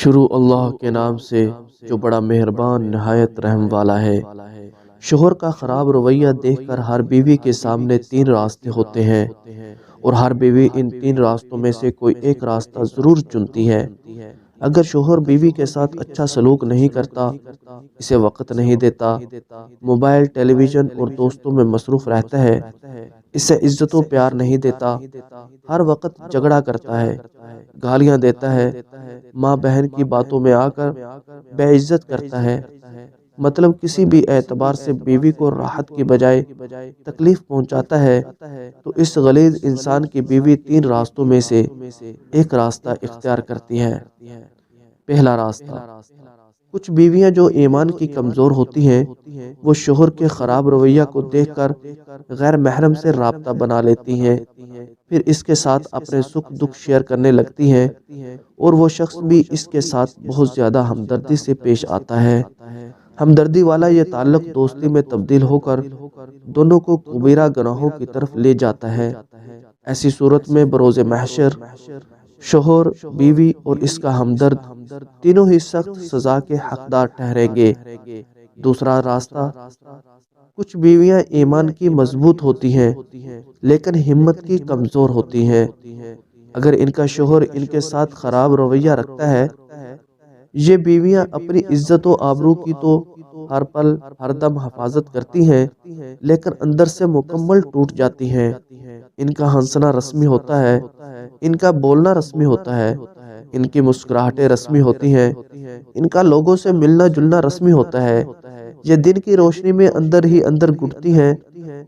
شروع اللہ کے نام سے جو بڑا مہربان نہایت رحم والا ہے۔ شوہر کا خراب رویہ دیکھ کر ہر بیوی کے سامنے تین راستے ہوتے ہیں اور ہر بیوی ان تین راستوں میں سے کوئی ایک راستہ ضرور چنتی ہے۔ اگر شوہر بیوی کے ساتھ اچھا سلوک نہیں کرتا، اسے وقت نہیں دیتا، موبائل، ٹیلی ویژن اور دوستوں میں مصروف رہتا ہے، اسے عزت و پیار نہیں دیتا، ہر وقت جھگڑا کرتا ہے، گالیاں دیتا ہے، ماں بہن کی باتوں میں آ کر بے عزت کرتا ہے، مطلب کسی بھی اعتبار سے بیوی کو راحت کی بجائے تکلیف پہنچاتا ہے، تو اس غلیظ انسان کی بیوی تین راستوں میں سے ایک راستہ اختیار کرتی ہے۔ پہلا راستہ، کچھ بیویاں جو ایمان کی کمزور ہوتی ہیں وہ شوہر کے خراب رویہ کو دیکھ کر غیر محرم سے رابطہ بنا لیتی ہیں، پھر اس کے ساتھ اپنے سکھ دکھ شیئر کرنے لگتی ہیں اور وہ شخص بھی اس کے ساتھ بہت زیادہ ہمدردی سے پیش آتا ہے۔ ہمدردی والا یہ تعلق دوستی میں تبدیل ہو کر دونوں کو کبیرہ گناہوں کی طرف لے جاتا ہے۔ ایسی صورت میں بروز محشر شوہر، بیوی اور اس کا ہمدرد تینوں ہی سخت سزا کے حقدار ٹھہریں گے۔ دوسرا راستہ، کچھ بیویاں ایمان کی مضبوط ہوتی ہیں لیکن ہمت کی کمزور ہوتی ہیں۔ اگر ان کا شوہر ان کے ساتھ خراب رویہ رکھتا ہے، یہ بیویاں اپنی عزت و آبرو کی تو ہر پل ہر دم حفاظت کرتی ہیں لیکن اندر سے مکمل ٹوٹ جاتی ہیں۔ ان کا ہنسنا رسمی ہوتا ہے، ان کا بولنا رسمی ہوتا ہے، ان کی مسکراہٹیں رسمی ہوتی ہیں، ان کا لوگوں سے ملنا جلنا رسمی ہوتا ہے۔ یہ دن کی روشنی میں اندر ہی اندر گھٹتی ہیں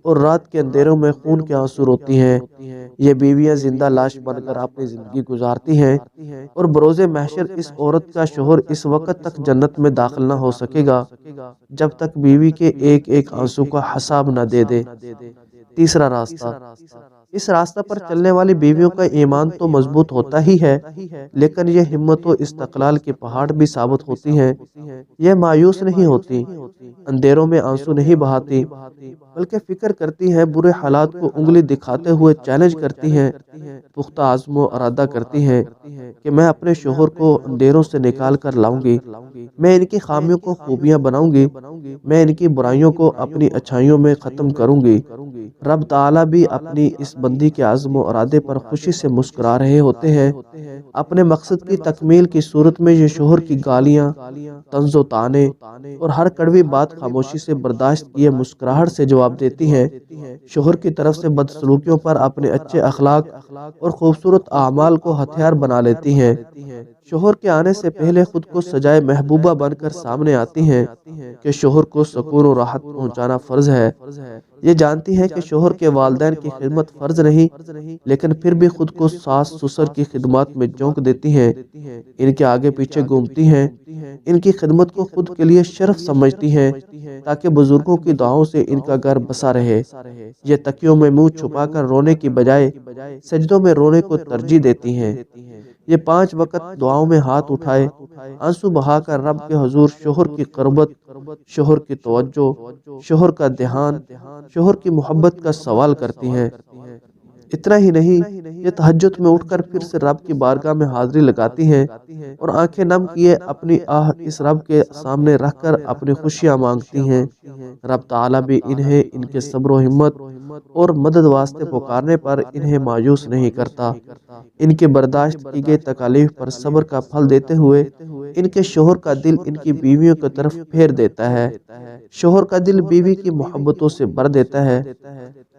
اور رات کے اندھیروں میں خون کے آنسو روتی ہیں۔ یہ بیویاں زندہ لاش بن کر اپنی زندگی گزارتی ہیں اور بروز محشر اس عورت کا شوہر اس وقت تک جنت میں داخل نہ ہو سکے گا جب تک بیوی کے ایک ایک آنسو کا حساب نہ دے دے۔ تیسرا راستہ، اس راستہ پر چلنے والی بیویوں کا ایمان تو مضبوط ہوتا ہی ہے لیکن یہ ہمت و استقلال کے پہاڑ بھی ثابت ہوتی ہیں۔ یہ مایوس نہیں ہوتی، اندھیروں میں آنسو نہیں بہاتی، بلکہ فکر کرتی ہیں، برے حالات کو انگلی دکھاتے ہوئے چیلنج کرتی ہیں، پختہ عزم و ارادہ کرتی ہیں کہ میں اپنے شوہر کو اندھیروں سے نکال کر لاؤں گی، میں ان کی خامیوں کو خوبیاں بناؤں گی، میں ان کی برائیوں کو اپنی اچھائیوں میں ختم کروں گی۔ رب تعالیٰ بھی اپنی اس بندی کے عزم و ارادے پر خوشی سے مسکرا رہے ہوتے ہیں۔ اپنے مقصد کی تکمیل کی صورت میں یہ شوہر کی گالیاں، طنز و طعنے اور ہر کڑوی بات خاموشی سے برداشت کیے مسکراہٹ سے جواب دیتی ہیں۔ شوہر کی طرف سے بدسلوکیوں پر اپنے اچھے اخلاق اور خوبصورت اعمال کو ہتھیار بنا لیتی ہیں۔ شوہر کے آنے سے پہلے خود کو سجائے محبوبہ بن کر سامنے آتی ہیں کہ شوہر کو سکون و راحت پہنچانا فرض ہے۔ یہ جانتی ہیں کہ شوہر کے والدین کی خدمت فرض نہیں، لیکن پھر بھی خود کو ساس سسر کی خدمات میں جھونک دیتی ہیں، ان کے آگے پیچھے گھومتی ہیں، ان کی خدمت کو خود کے لیے شرف سمجھتی ہیں تاکہ بزرگوں کی دعاؤں سے ان کا گھر بسا رہے۔ یہ تکیوں میں منہ چھپا کر رونے کی بجائے سجدوں میں رونے کو ترجیح دیتی ہیں۔ یہ 5 وقت دعاؤں میں ہاتھ اٹھائے آنسو بہا کر رب کے حضور شوہر کی قربت، شوہر کی توجہ، شوہر کا دھیان، شوہر کی محبت کا سوال کرتی ہیں۔ اتنا ہی نہیں، یہ تہجد میں اٹھ کر پھر سے رب کی بارگاہ میں حاضری لگاتی ہیں اور آنکھیں نم کیے اپنی آہ اس رب کے سامنے رکھ کر اپنی خوشیاں مانگتی ہیں۔ رب تعالیٰ بھی انہیں ان کے صبر و ہمت اور مدد واسطے پکارنے پر انہیں مایوس نہیں کرتا۔ ان کے برداشت کی گئی تکالیف پر صبر کا پھل دیتے ہوئے ان کے شوہر کا دل ان کی بیویوں کی طرف پھیر دیتا ہے۔ شوہر کا دل بیوی کی محبتوں سے بھر دیتا ہے۔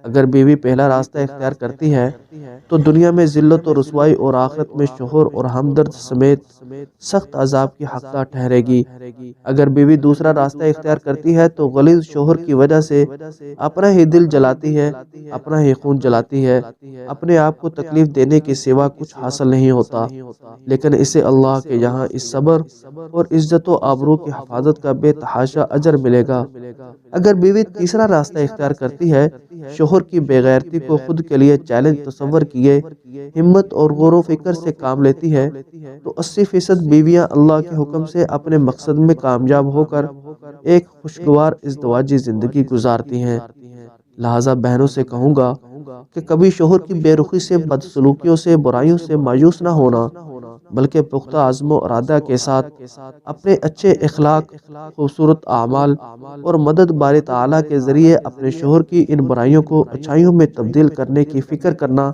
اگر بیوی پہلا راستہ اختیار کرتی ہے تو دنیا میں ذلت و رسوائی اور آخرت میں شوہر اور ہمدرد سمیت سخت عذاب کی حقدار ٹھہرے گی۔ اگر بیوی دوسرا راستہ اختیار کرتی ہے تو غلیظ شوہر کی وجہ سے اپنا ہی دل جلاتی ہے، اپنا ہی خون جلاتی ہے، اپنے آپ کو تکلیف دینے کے سوا کچھ حاصل نہیں ہوتا، لیکن اسے اللہ کے یہاں اس صبر اور عزت و آبرو کی حفاظت کا بے تحاشا اجر ملے گا۔ اگر بیوی تیسرا راستہ اختیار کرتی ہے، شوہر کی بے غیرتی کو خود کے لیے چیلنج تصور کیے ہمت اور غور و فکر سے کام لیتی ہے، تو 80% بیویاں اللہ کے حکم سے اپنے مقصد میں کامیاب ہو کر ایک خوشگوار ازدواجی زندگی گزارتی ہیں۔ لہٰذا بہنوں سے کہوں گا کہ کبھی شوہر کی بے رخی سے، بدسلوکیوں سے، برائیوں سے مایوس نہ ہونا، بلکہ پختہ عزم و ارادہ کے ساتھ اپنے اچھے اخلاق، خوبصورت اعمال اور مدد باری تعالیٰ کے ذریعے اپنے شوہر کی ان برائیوں کو اچھائیوں میں تبدیل کرنے کی فکر کرنا،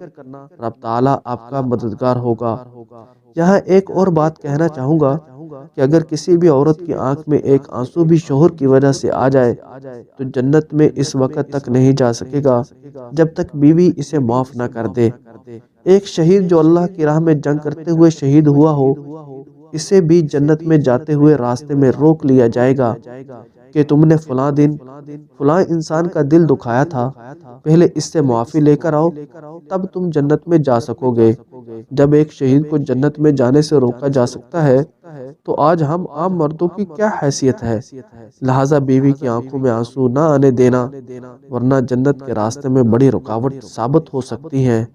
رب تعالیٰ آپ کا مددگار ہوگا۔ یہاں ایک اور بات کہنا چاہوں گا کہ اگر کسی بھی عورت کی آنکھ میں ایک آنسو بھی شوہر کی وجہ سے آ جائے تو جنت میں اس وقت تک نہیں جا سکے گا جب تک بیوی اسے معاف نہ کر دے۔ ایک شہید جو اللہ کی راہ میں جنگ کرتے ہوئے شہید ہوا ہو، اسے بھی جنت میں جاتے ہوئے راستے میں روک لیا جائے گا کہ تم نے فلاں دن فلاں انسان کا دل دکھایا تھا، پہلے اس سے معافی لے کر آؤ، تب تم جنت میں جا سکو گے۔ جب ایک شہید کو جنت میں جانے سے روکا جا سکتا ہے تو آج ہم عام مردوں کی کیا حیثیت ہے؟ لہٰذا بیوی کی آنکھوں میں آنسو نہ آنے دینا، ورنہ جنت کے راستے میں بڑی رکاوٹ ثابت ہو سکتی ہیں۔